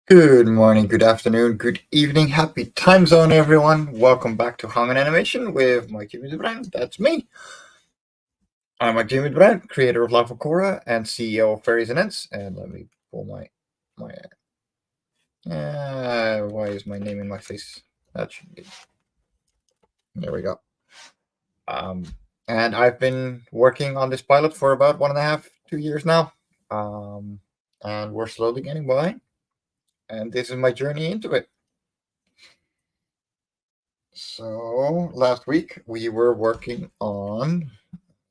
Good morning, good afternoon, good evening, happy time zone, everyone. Welcome back to Hang on Animation with Michael Lanning. That's me. I'm Michael Lanning, creator of Life On Cora and CEO of Fairies and Ents. And let me pull my why is my name in my face? That should be. There we go. And I've been working on this pilot for about 1.5, 2 years now. And we're slowly getting by. And this is my journey into it. So last week we were working on.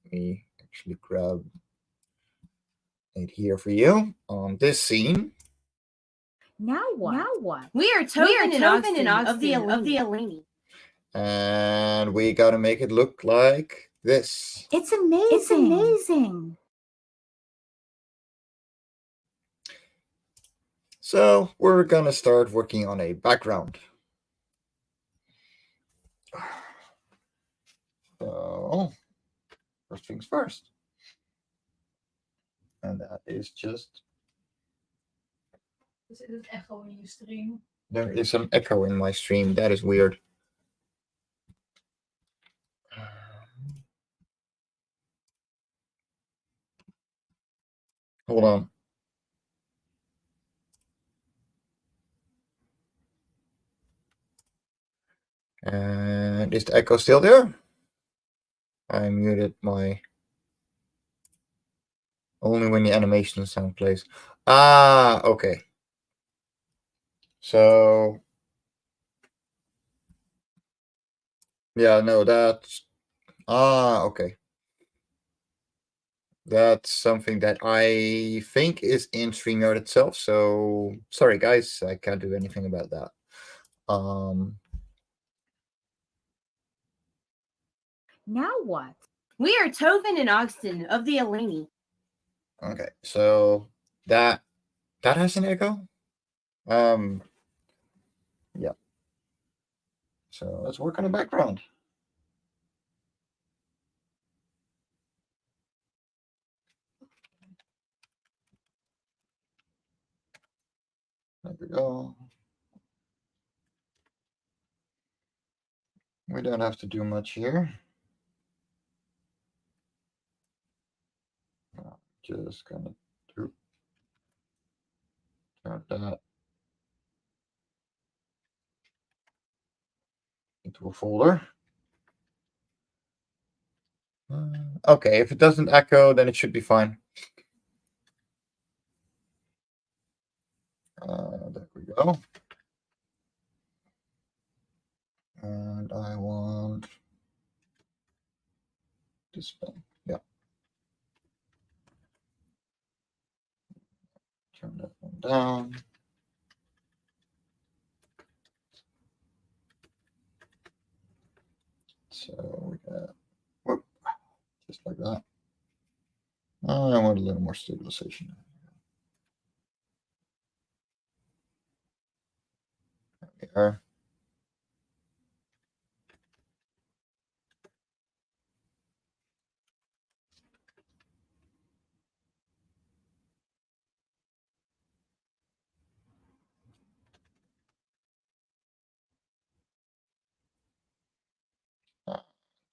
Let me actually grab it here for you on this scene. Now what? We are Tobin and Ogden of the Alini. And we gotta make it look like this. It's amazing. So we're gonna start working on a background. So first things first. And that is just. Is it an echo in your stream? There is some echo in my stream. That is weird. Hold on. And is the echo still there? I muted my. Only when the animation sound plays. Okay. So. Yeah, no, that's. Okay. That's something that I think is in StreamYard itself. So sorry, guys, I can't do anything about that. Now what? We are Tobin and Ogden of the Alini. Okay, so that has an echo. Yeah. So let's work on the background. There we go. We don't have to do much here. Just gonna turn that into a folder. Okay, if it doesn't echo, then it should be fine. There we go. And I want this thing. Yeah. Turn that one down. So we got, whoop, just like that. I want a little more stabilization. There we are.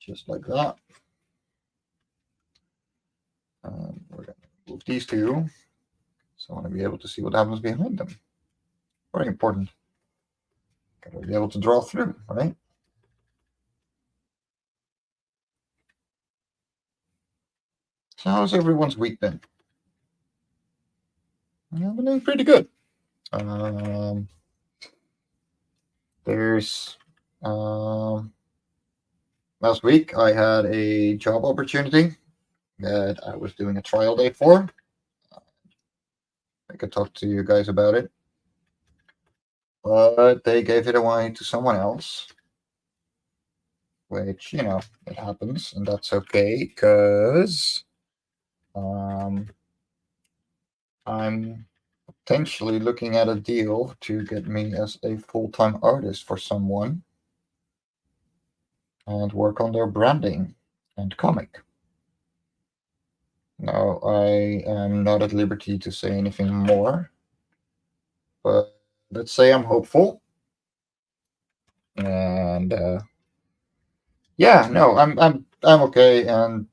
Just like that. We're going to move these two. So I want to be able to see what happens behind them. Very important. Got to be able to draw through, right? So how's everyone's week been? I've been doing pretty good. There's last week I had a job opportunity that I was doing a trial day for. I could talk to you guys about it, but they gave it away to someone else, which, you know, it happens, and that's okay, because I'm potentially looking at a deal to get me as a full-time artist for someone and work on their branding and comic. Now, I am not at liberty to say anything more, but let's say I'm hopeful. And yeah, no, I'm okay. And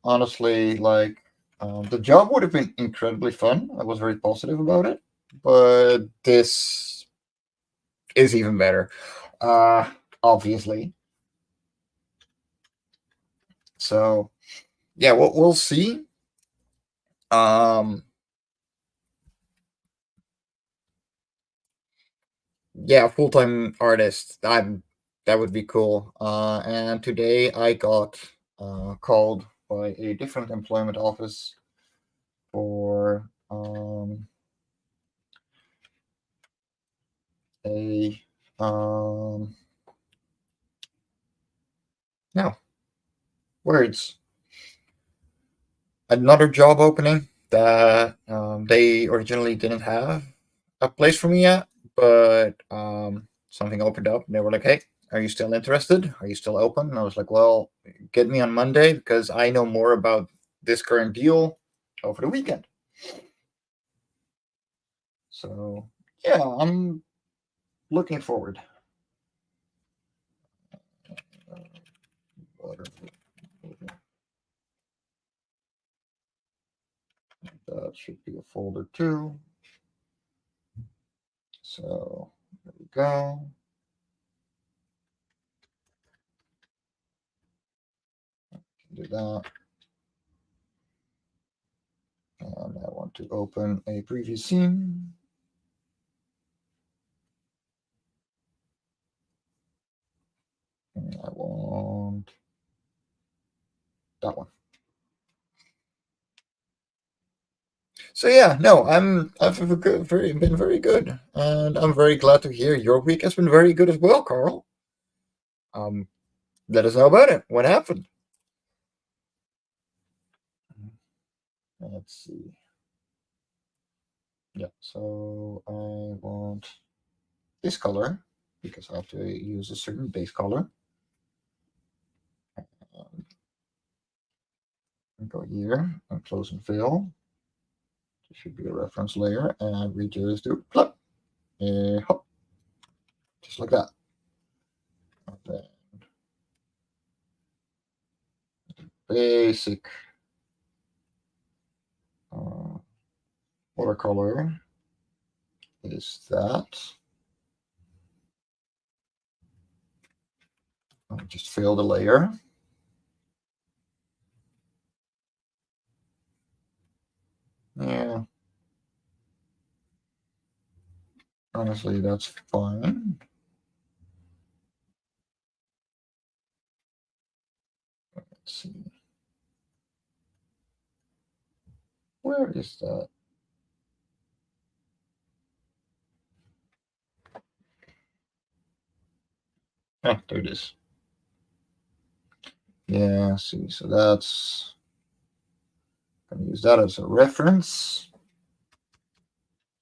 honestly, like the job would have been incredibly fun. I was very positive about it, but this is even better. Obviously. So yeah, we'll see. Um, yeah, full-time artist. That would be cool. And today I got called by a different employment office for a no words another job opening that they originally didn't have a place for me yet, but something opened up and they were like, "Hey, are you still interested? Are you still open?" And I was like, "Well, get me on Monday because I know more about this current deal over the weekend." So yeah, I'm looking forward. That should be a folder too. So there we go. Do that. And I want to open a previous scene. And I want that one. So yeah, no, I've been very good, and I'm very glad to hear your week has been very good as well, Carl. Um, let us know about it. What happened? Let's see. Yeah, so I want this color because I have to use a certain base color. Go here and close and fill. There should be a reference layer, and we just do plug, hop, just like that. And then basic watercolor is that. I'll just fill the layer. Yeah. Honestly, that's fine. Let's see. Where is that? Ah, there it is. Yeah, see, so that's gonna use that as a reference.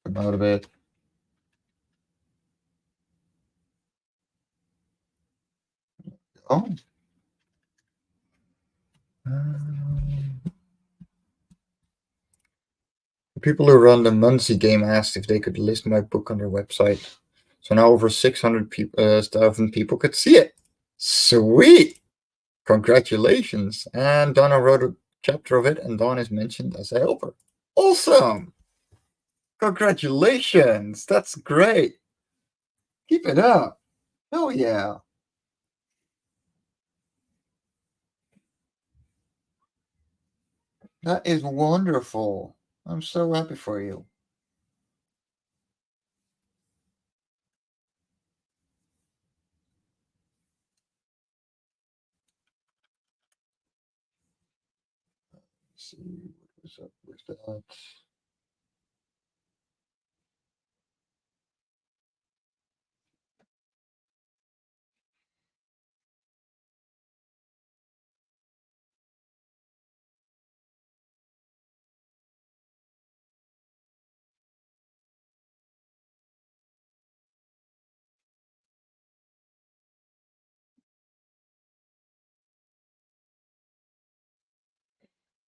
Come out of it. Oh. The people who run the Muncie game asked if they could list my book on their website. So now over 600,000 people could see it. Sweet! Congratulations. And Donna wrote a chapter of it, and Dawn is mentioned as a helper. Awesome! Congratulations! That's great. Keep it up. Hell yeah. That is wonderful. I'm so happy for you. Let's see what's up with that.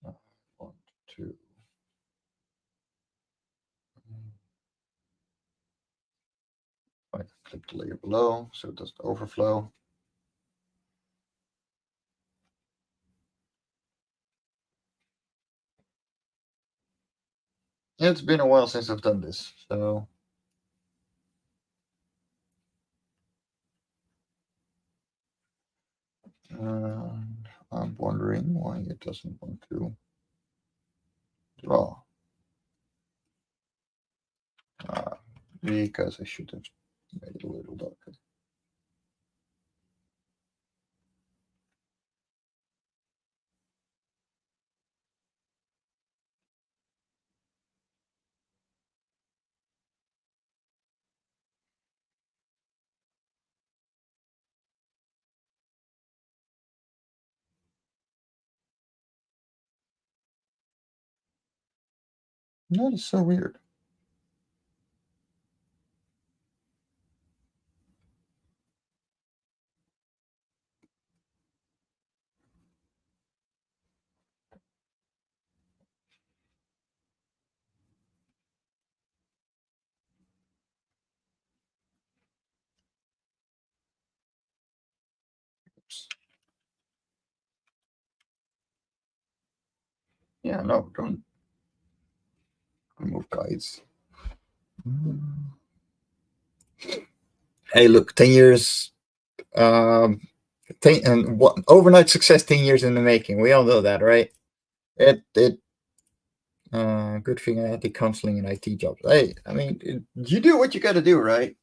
I want to. clip the layer below so it doesn't overflow. It's been a while since I've done this, so I'm wondering why it doesn't want to draw. Because I should have made it a little darker. That is so weird. Oops. Yeah, no, don't remove guides. Hey, look, 10 years, 10 and what overnight success, 10 years in the making. We all know that, right? Good thing I had the counseling and IT jobs. Hey, I mean, you do what you got to do, right?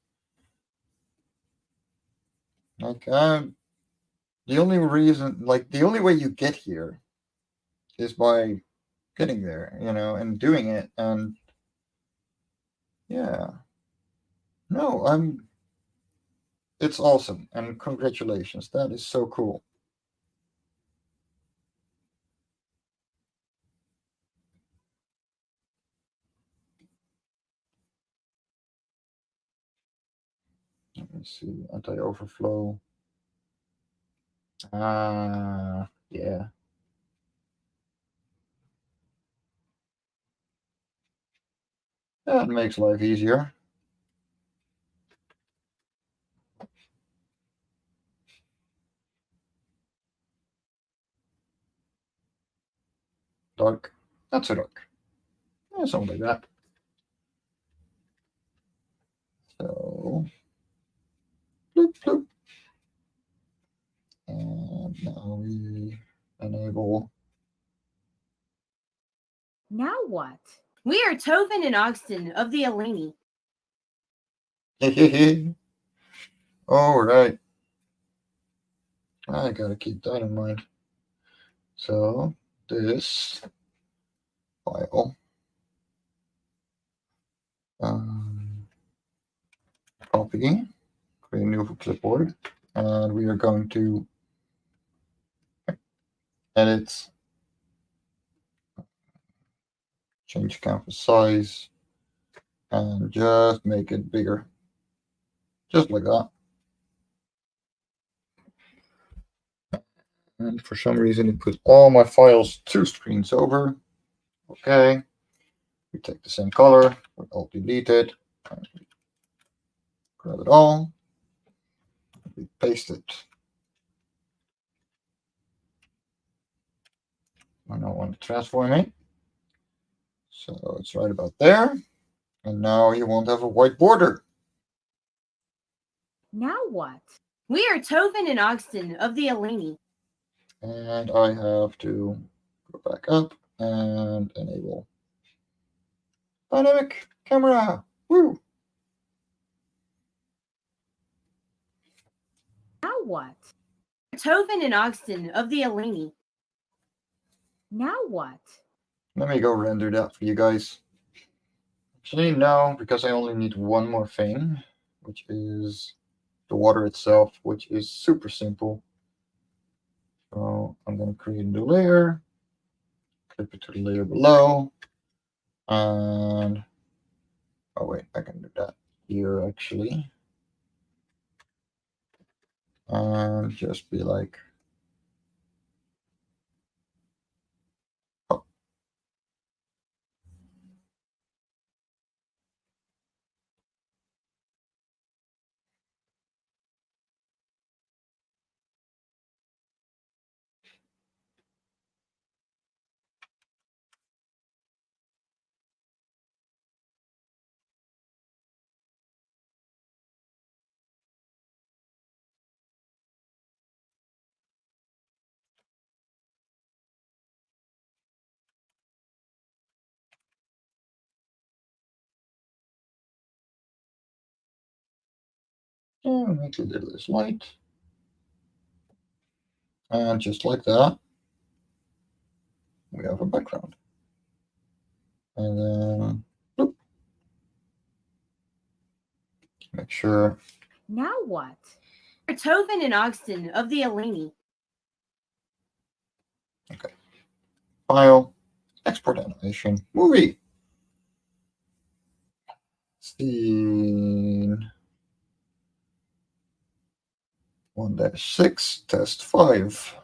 Like, the only way you get here is by getting there, and doing it. And yeah, no, it's awesome. And congratulations. That is so cool. Let me see, anti-overflow. Yeah. That makes life easier. Dark. Not so dark. Yeah, something like that. So, bloop, bloop. And now we enable. Now what? We are Tovin and Ogston of the Eleni. All right. I gotta keep that in mind. So this file, copy, create a new clipboard, and we are going to edit, change canvas size, and just make it bigger, just like that. And for some reason, it put all my files 2 screens over. Okay. We take the same color, we all delete it, and we grab it all, we paste it. I don't want to transform it. So it's right about there. And now you won't have a white border. Now what? We are Tovin and Ogston of the Eleni. And I have to go back up and enable dynamic camera. Woo! Now what? Tovin and Ogston of the Eleni. Now what? Let me go render that for you guys. Actually, no, because I only need one more thing, which is the water itself, which is super simple. So I'm going to create a new layer, clip it to the layer below, and oh wait, I can do that here actually. And just be like, oh. So make it a little less light. And just like that, we have a background. And then, boop. Make sure. Now what? Tovin and Ogston of the Alini. Okay. File, export animation, movie. Scene 1-6, test 5.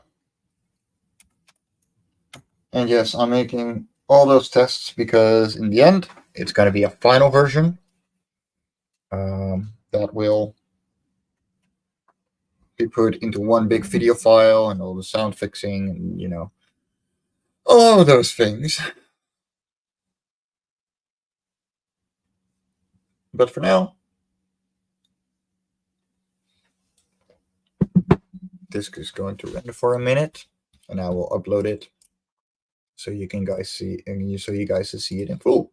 And yes, I'm making all those tests because in the end, it's going to be a final version that will be put into one big video file and all the sound fixing and, you know, all those things. But for now, this is going to render for a minute, and I will upload it so you guys see it in full.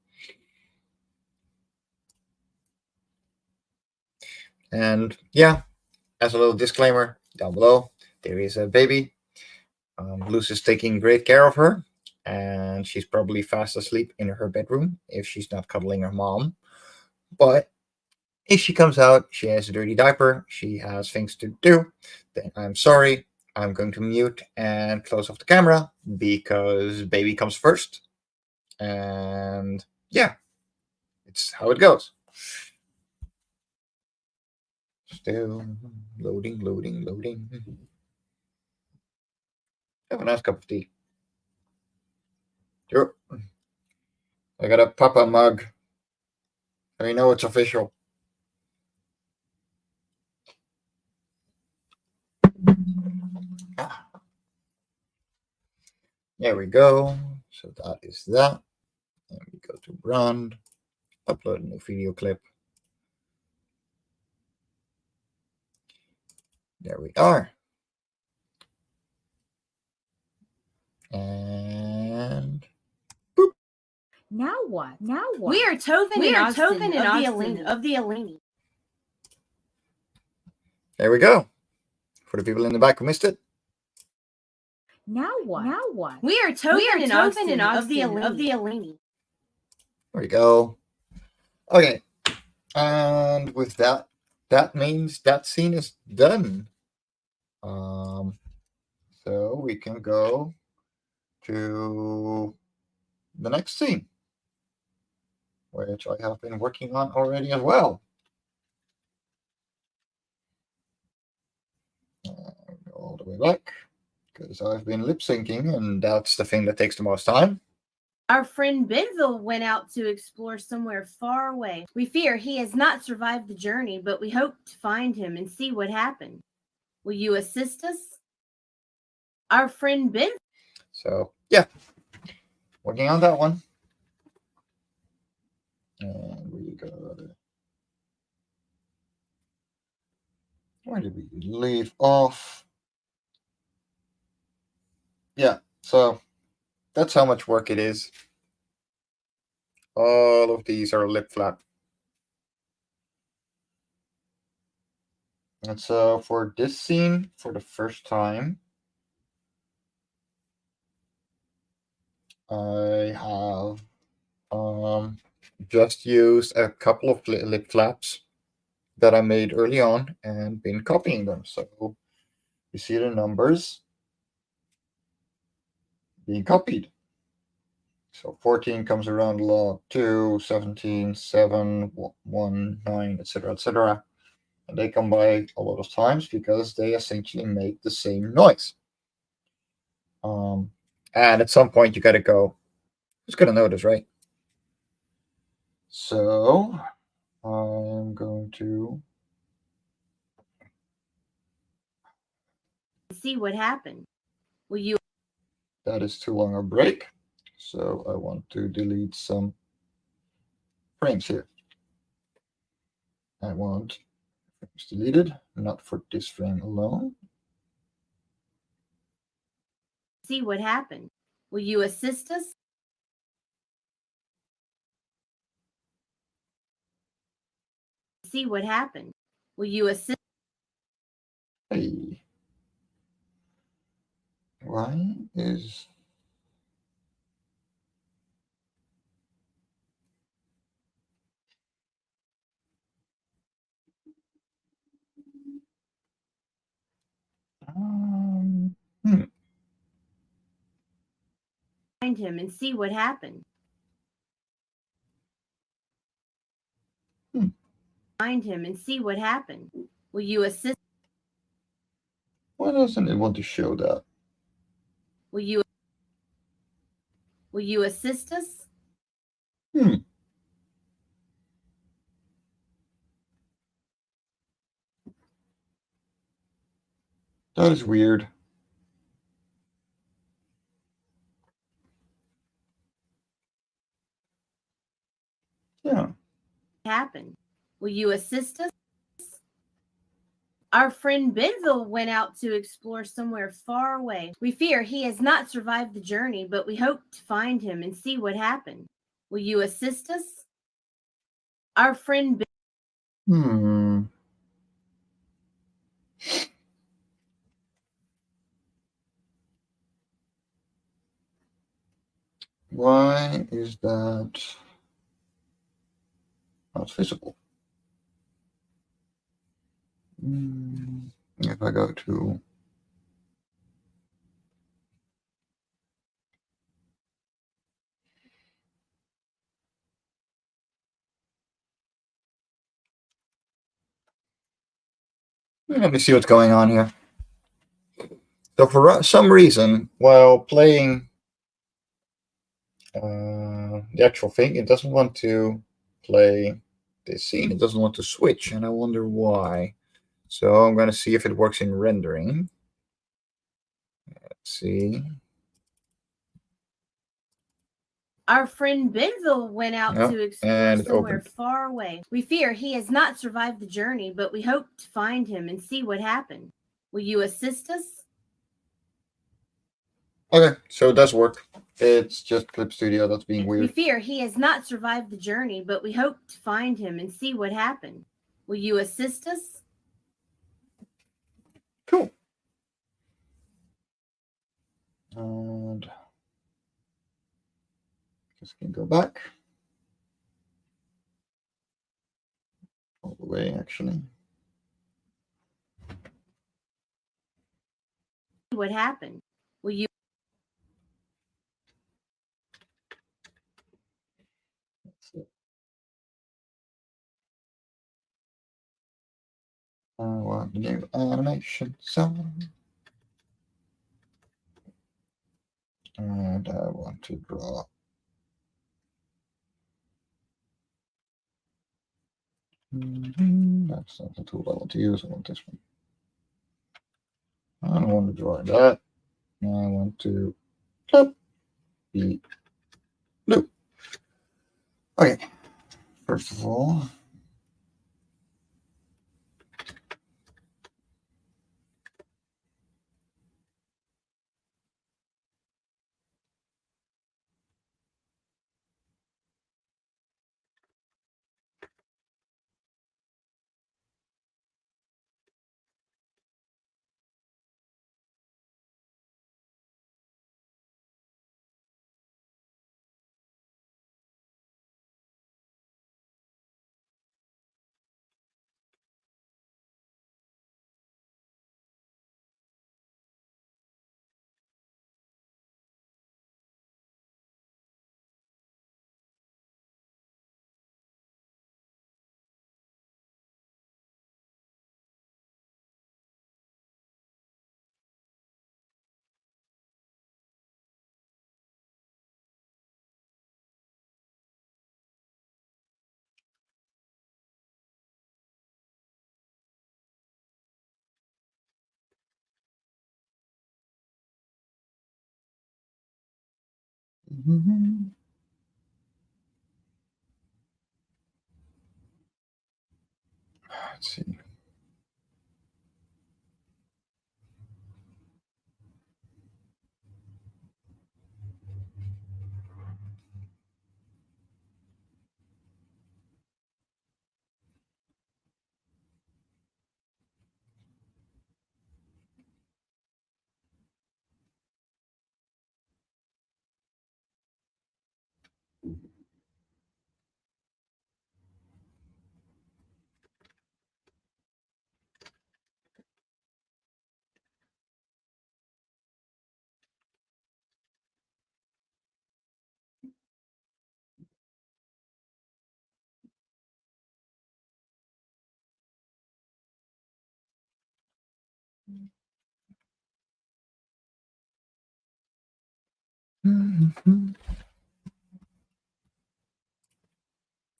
And yeah, as a little disclaimer down below, there is a baby. Luz is taking great care of her, and she's probably fast asleep in her bedroom if she's not cuddling her mom. But if she comes out, she has a dirty diaper, she has things to do, then I'm sorry. I'm going to mute and close off the camera because baby comes first. And yeah, it's how it goes. Still loading. Have a nice cup of tea. Sure. I got a Papa mug. So you know it's official. There we go. So that is that. And we go to brand, upload a new video clip. There we are. And boop. Now what? Now what? We are Tovin and Ogston of the Alini. There we go. For the people in the back who missed it. Now what? Now what? We are Tovin and Ogston of the Alini. There we go. Okay. And with that, that means that scene is done. So we can go to the next scene, which I have been working on already as well. Go all the way back because I've been lip syncing, and that's the thing that takes the most time. Our friend Benville went out to explore somewhere far away. We fear he has not survived the journey, but we hope to find him and see what happened. Will you assist us? Our friend Benville. So yeah, working on that one. And we got it. Where did we leave off? Yeah, so that's how much work it is. All of these are lip flap. And so for this scene, for the first time, I have just used a couple of lip flaps that I made early on and been copying them. So you see the numbers being copied. So 14 comes around log 2, 17, 7, 1, 9, etc., etc. And they come by a lot of times because they essentially make the same noise. And at some point you got to go, who's going to notice, right? So I'm going to See what happened. Will you? That is too long a break. So I want to delete some frames here. I want frames deleted, not for this frame alone. See what happened. Will you assist us? See what happened. Will you assist? Hey. Why is... hmm. Find him and see what happened. Find him and see what happened. Will you assist? Why doesn't it want to show that? Will you assist us? That is weird. Yeah. Happen. Will you assist us? Our friend Benville went out to explore somewhere far away. We fear he has not survived the journey, but we hope to find him and see what happened. Will you assist us? Our friend Why is that not visible? If I go to... Let me see what's going on here. So for some reason, while playing the actual thing, it doesn't want to play this scene. It doesn't want to switch, and I wonder why. So I'm going to see if it works in rendering. Let's see. Our friend Benville went out to explore somewhere far away. We fear he has not survived the journey, but we hope to find him and see what happened. Will you assist us? Okay, so it does work. It's just Clip Studio that's being weird. We fear he has not survived the journey, but we hope to find him and see what happened. Will you assist us? Cool. And just can go back all the way, actually. What happened? Will you? I want the new animation sound. And I want to draw. That's not the tool I want to use. I want this one. I don't want to draw that. I want to be blue. Okay. First of all, let's see.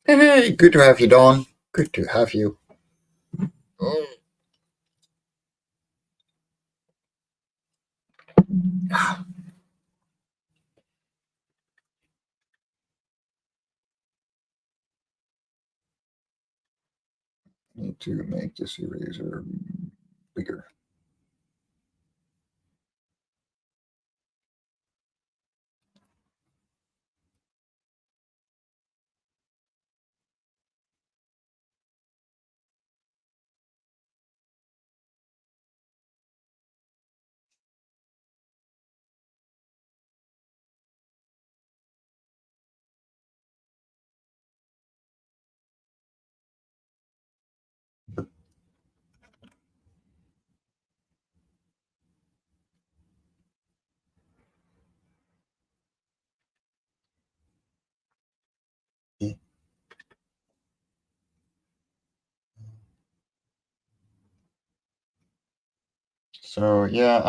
Hey, good to have you, Dawn. Good to have you. Oh. Need to make this eraser bigger. So yeah,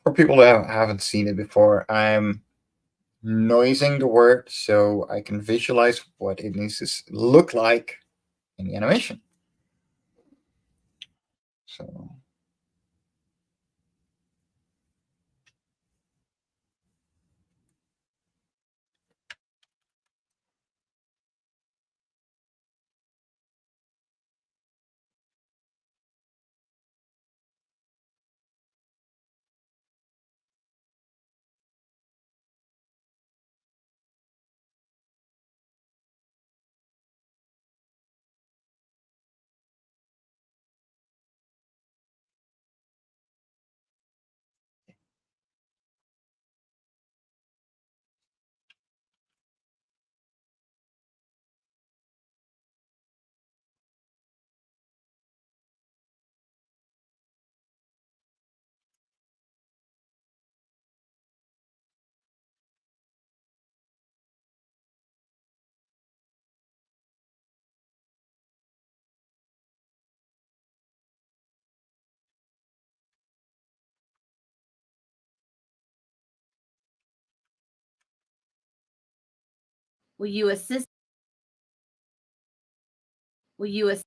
for people that haven't seen it before, I'm noising the word so I can visualize what it needs to look like in the animation. So Will you assist? Will you assist?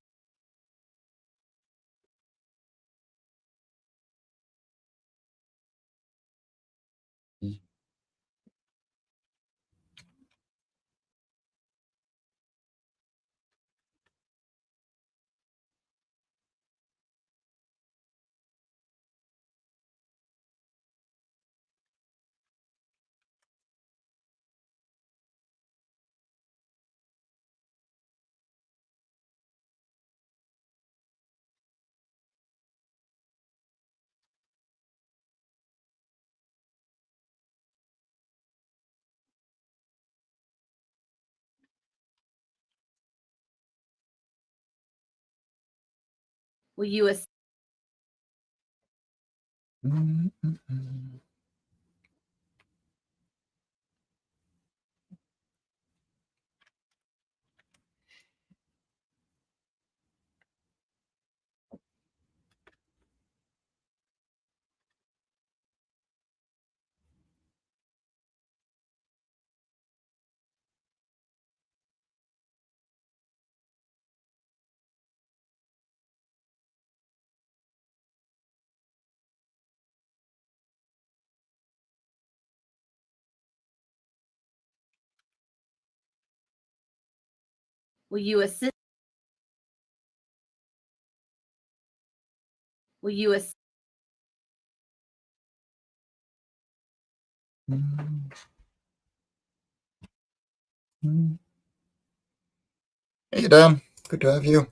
Will you assist? Will you assist? Will you assist? Hey, Dan. Good to have you.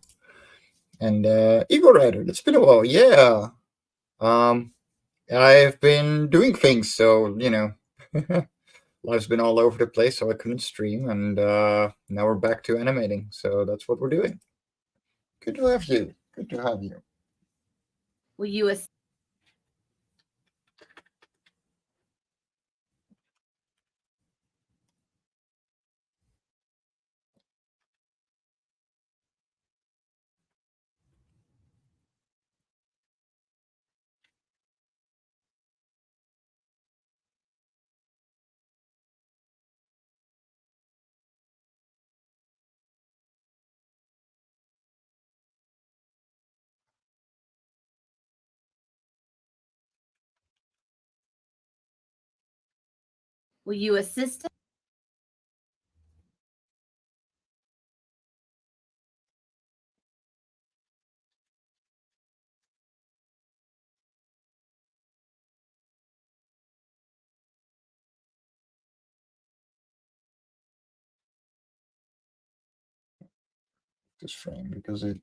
And Eagle Rider. It's been a while. Yeah. Um, I've been doing things, so life's been all over the place, so I couldn't stream, and now we're back to animating. So that's what we're doing. Good to have you. Good to have you. Will you assist? Will you assist us? This frame because it.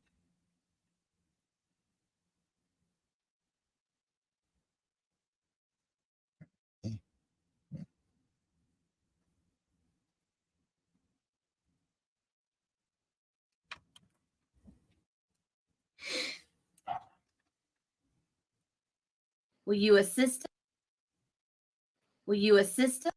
Will you assist us? Will you assist us?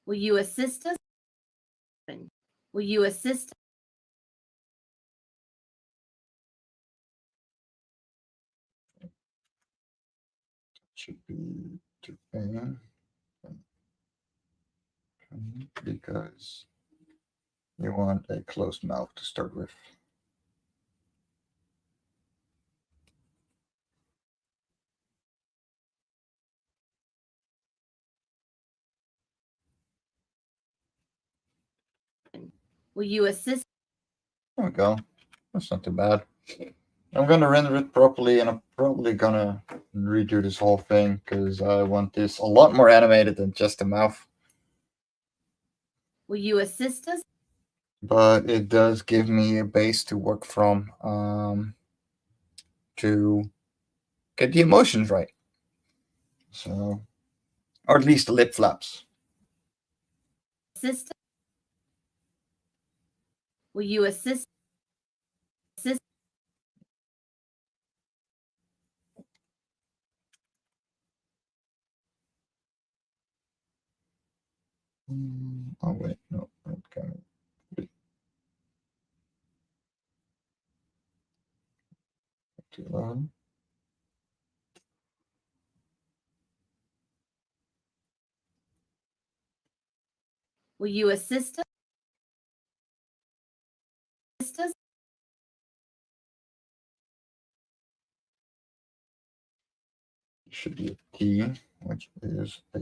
Will you assist us? Will you assist? Should be Japan because you want a closed mouth to start with. Will you assist? There we go. That's not too bad. I'm gonna render it properly, and I'm probably gonna redo this whole thing because I want this a lot more animated than just the mouth. Will you assist us? But it does give me a base to work from to get the emotions right. So, or at least the lip flaps. Assist? Will you assist? Assist? Oh wait, no, okay. Too loud. Will you assist us? Assist us? Should be a T, which is a.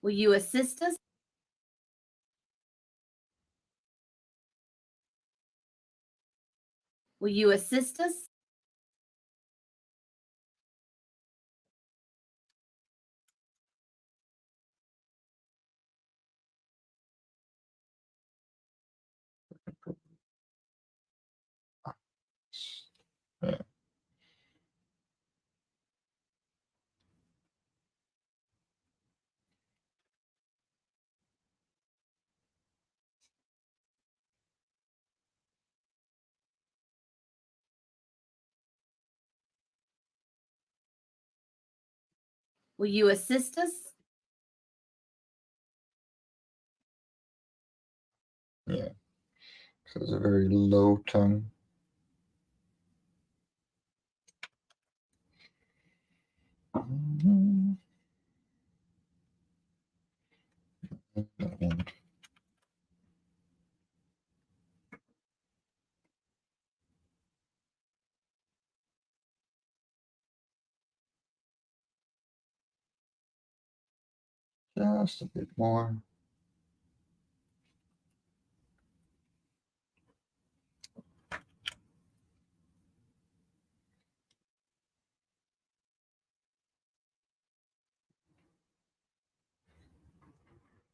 Will you assist us? Will you assist us? Yeah. Will you assist us? Yeah. So it's a very low tone. Just a bit more.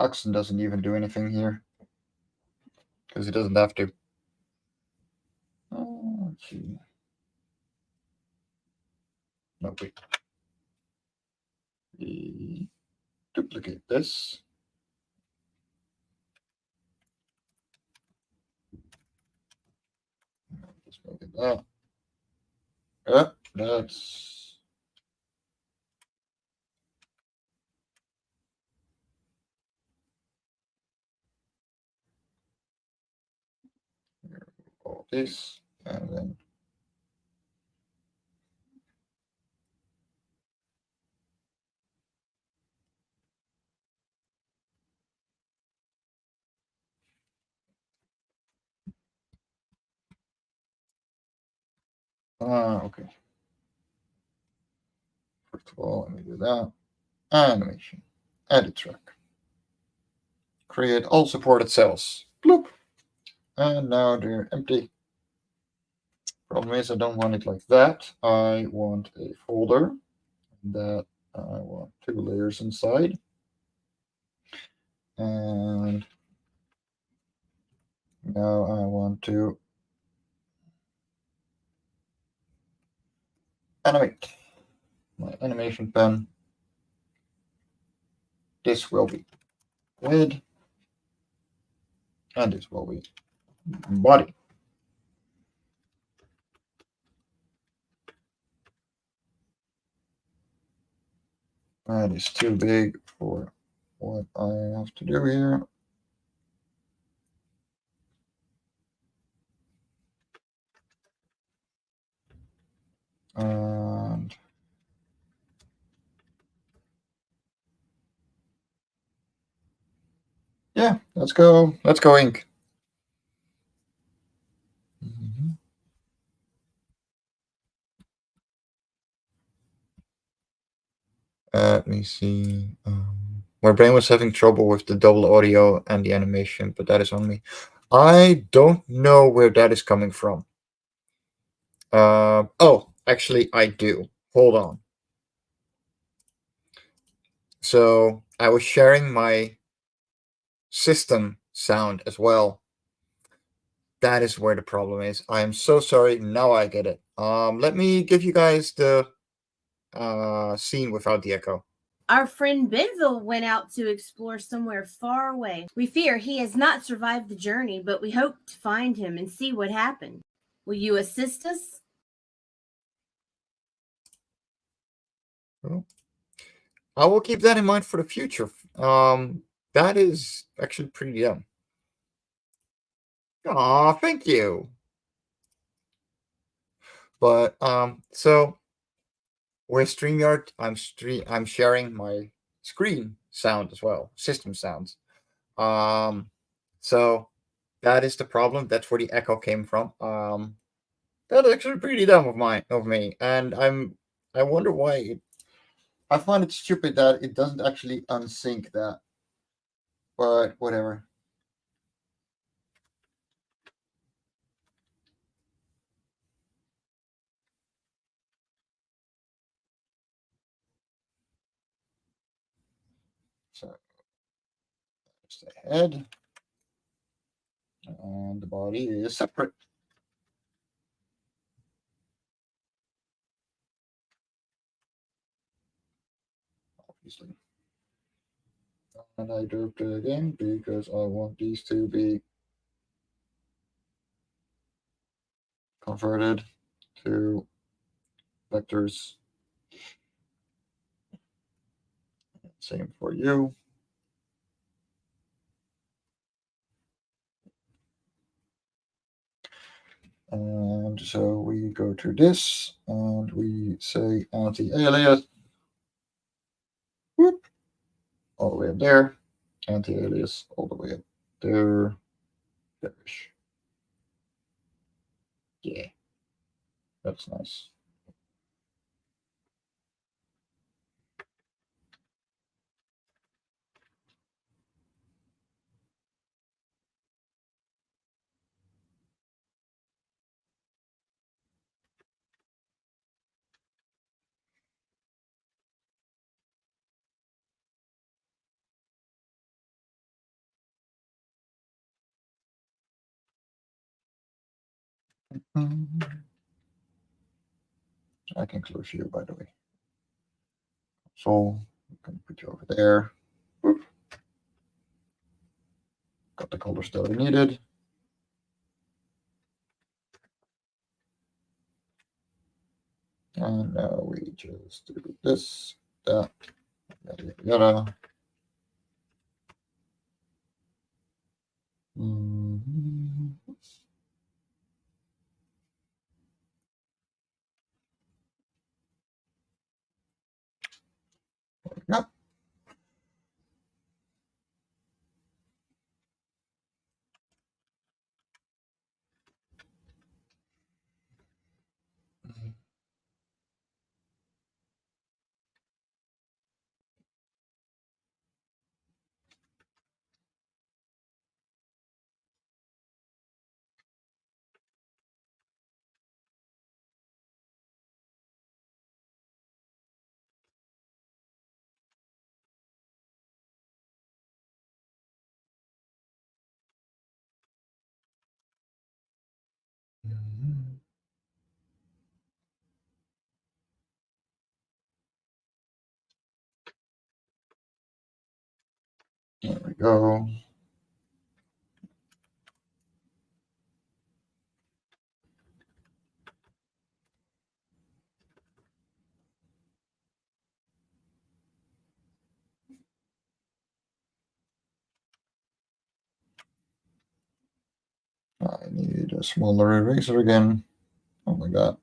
Oxen doesn't even do anything here because he doesn't have to. Let's see. No, wait. We duplicate this. Let's make it that. Yep, that's. All this, and then. Okay. First of all, let me do that. Animation. Edit track. Create all supported cells. Bloop. And now they're empty. Problem is I don't want it like that. I want a folder that I want 2 layers inside. And now I want to animate my animation pen. This will be head, and this will be body. That is too big for what I have to do here. And yeah, let's go. Let's go ink. Let me see. My brain was having trouble with the double audio and the animation, but that is on me. I don't know where that is coming from. Oh, actually, I do. Hold on. So I was sharing my system sound as well. That is where the problem is. I am so sorry. Now I get it. Let me give you guys the scene without the echo. Our friend Benville went out to explore somewhere far away. We fear he has not survived the journey, but we hope to find him and see what happened. Will you assist us? Well, I will keep that in mind for the future. That is actually pretty dumb. Aw, thank you. But so with StreamYard, I'm sharing my screen sound as well, system sounds. So that is the problem. That's where the echo came from. That is actually pretty dumb of me, and I wonder why. I find it stupid that it doesn't actually unsync that, but whatever. So just the head and the body is separate. Obviously. And I grouped it again because I want these to be converted to vectors. Same for you. And so we go to this and we say anti-alias. Whoop. All the way up there. Anti-alias all the way up there. There-ish. Yeah. That's nice. I can close you, by the way. So we can put you over there. Boop. Got the colors that I needed. And now we just do this, that, yada, yada. Mhm. Yep. There we go. I need a smaller eraser again. Oh my god.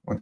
What?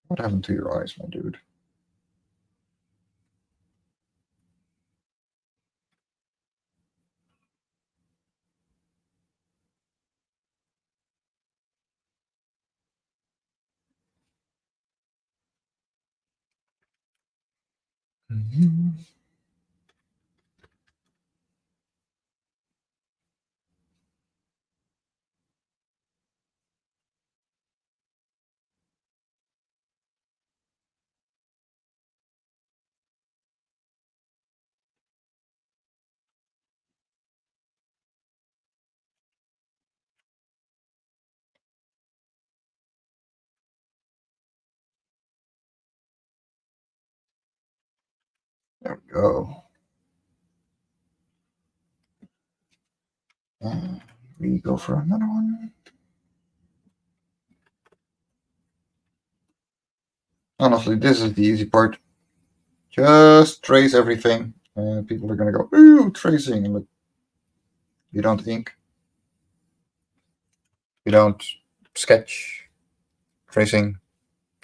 What happened to your eyes, my dude? There we go. And we go for another one. Honestly, this is the easy part. Just trace everything. And people are going to go, ooh, tracing. And look, you don't ink. You don't sketch. Tracing.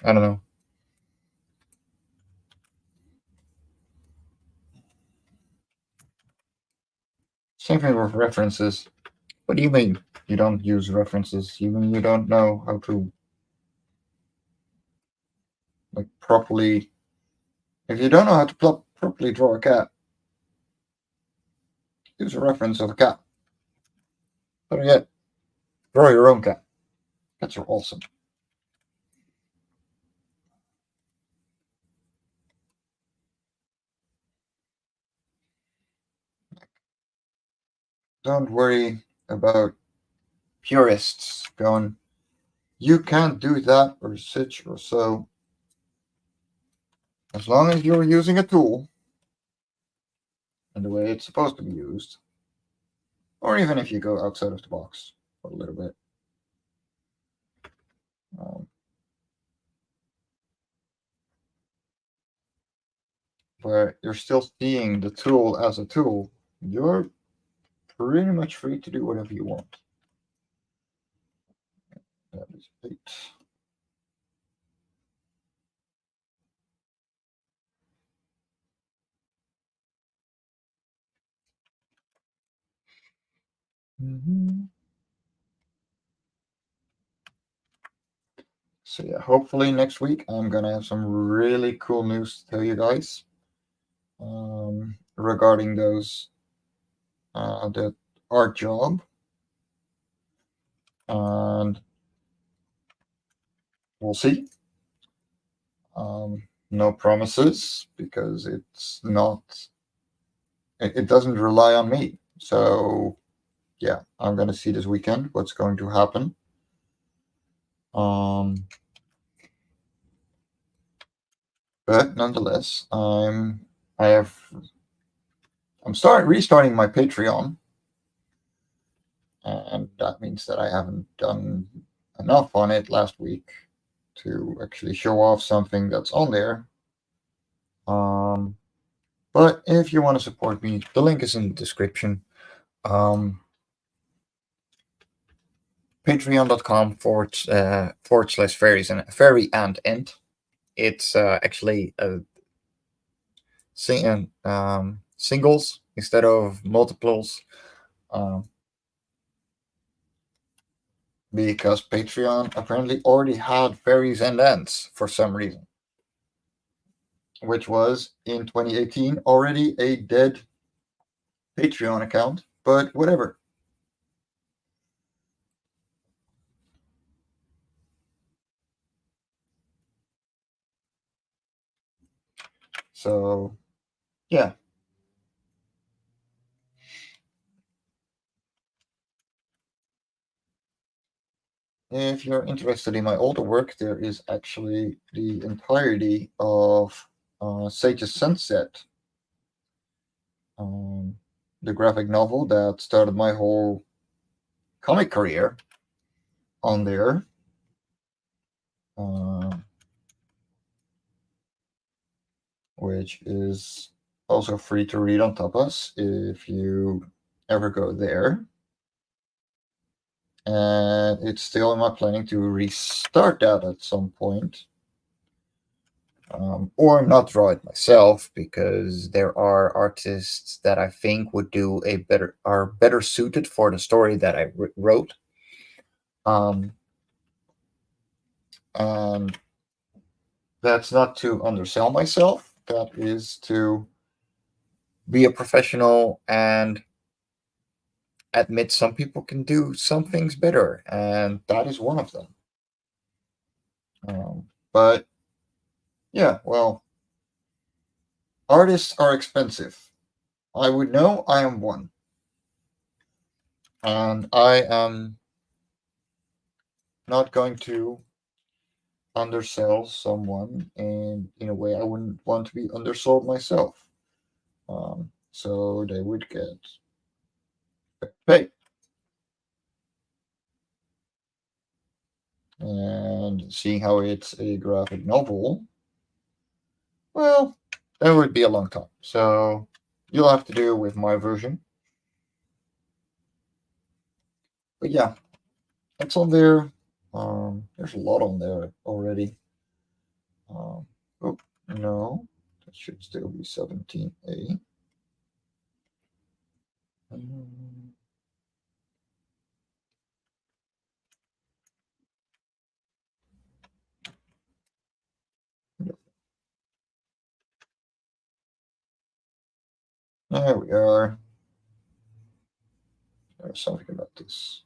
I don't know. Same thing with references. What do you mean you don't use references? You mean you don't know how to like properly? If you don't know how to properly draw a cat, use a reference of a cat. Better yet, draw your own cat. Cats are awesome. Don't worry about purists going, you can't do that or such or so. As long as you're using a tool in the way it's supposed to be used, or even if you go outside of the box for a little bit. Where you're still seeing the tool as a tool, you're pretty much free to do whatever you want. That is 8. So yeah, hopefully next week I'm gonna have some really cool news to tell you guys regarding those the art job, and we'll see. No promises because it's not. It doesn't rely on me. So yeah, I'm gonna see this weekend what's going to happen. But nonetheless, I'm restarting my Patreon, and that means that I haven't done enough on it last week to actually show off something that's on there. But if you want to support me, the link is in the description. Patreon.com / fairies and fairy and ent. It's actually singles instead of multiples. Because Patreon apparently already had fairies and ents for some reason, which was in 2018 already a dead Patreon account, but whatever. So, yeah. If you're interested in my older work, there is actually the entirety of Sage's Sunset, the graphic novel that started my whole comic career, on there. Which is also free to read on Tapas if you ever go there. And it's still in my planning to restart that at some point. Or not draw it myself, because there are artists that I think would do are better suited for the story that I wrote. And that's not to undersell myself. That is to be a professional and admit some people can do some things better, and that is one of them. But yeah, well, artists are expensive. I would know. I am one, and I am not going to undersell someone in a way I wouldn't want to be undersold myself. So they would get paid. And seeing how it's a graphic novel, well, that would be a long time. So you'll have to do with my version. But yeah, it's on there. There's a lot on there already. Oh, no, that should still be 17A. There we are. There's something about this.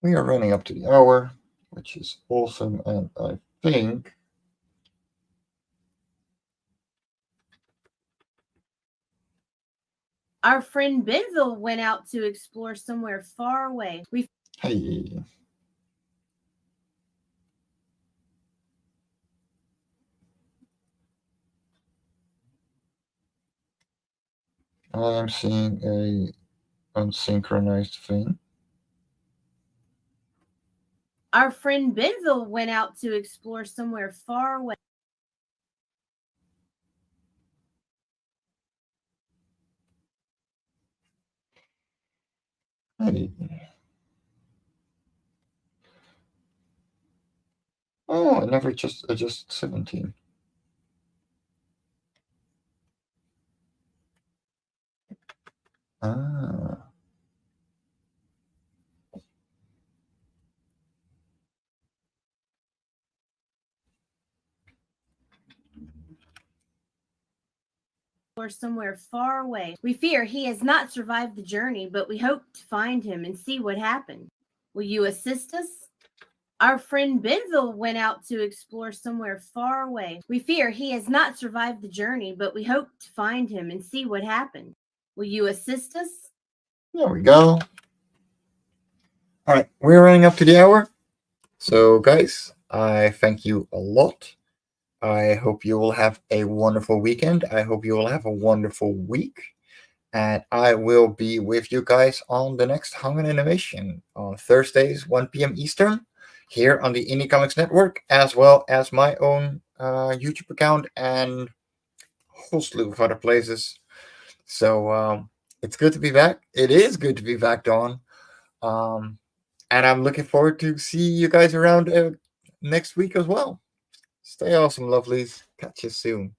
We are running up to the hour, which is awesome, and I think Our friend Benville went out to explore somewhere far away. We Hey. I'm seeing a unsynchronized thing. Our friend Benville went out to explore somewhere far away. Hey. Oh, I never just adjust 17. Ah. Or somewhere far away. We fear he has not survived the journey, but we hope to find him and see what happened. Will you assist us? Our friend Benville went out to explore somewhere far away. We fear he has not survived the journey, but we hope to find him and see what happened. Will you assist us? There we go. All right, we're running up to the hour. So, guys, I thank you a lot. I hope you will have a wonderful weekend. I hope you will have a wonderful week. And I will be with you guys on the next Hung on Innovation on Thursdays, 1 p.m. Eastern, here on the Indie Comics Network, as well as my own YouTube account and a whole slew of other places. So it's good to be back. It is good to be back, Dawn. And I'm looking forward to see you guys around next week as well. Stay awesome, lovelies. Catch you soon.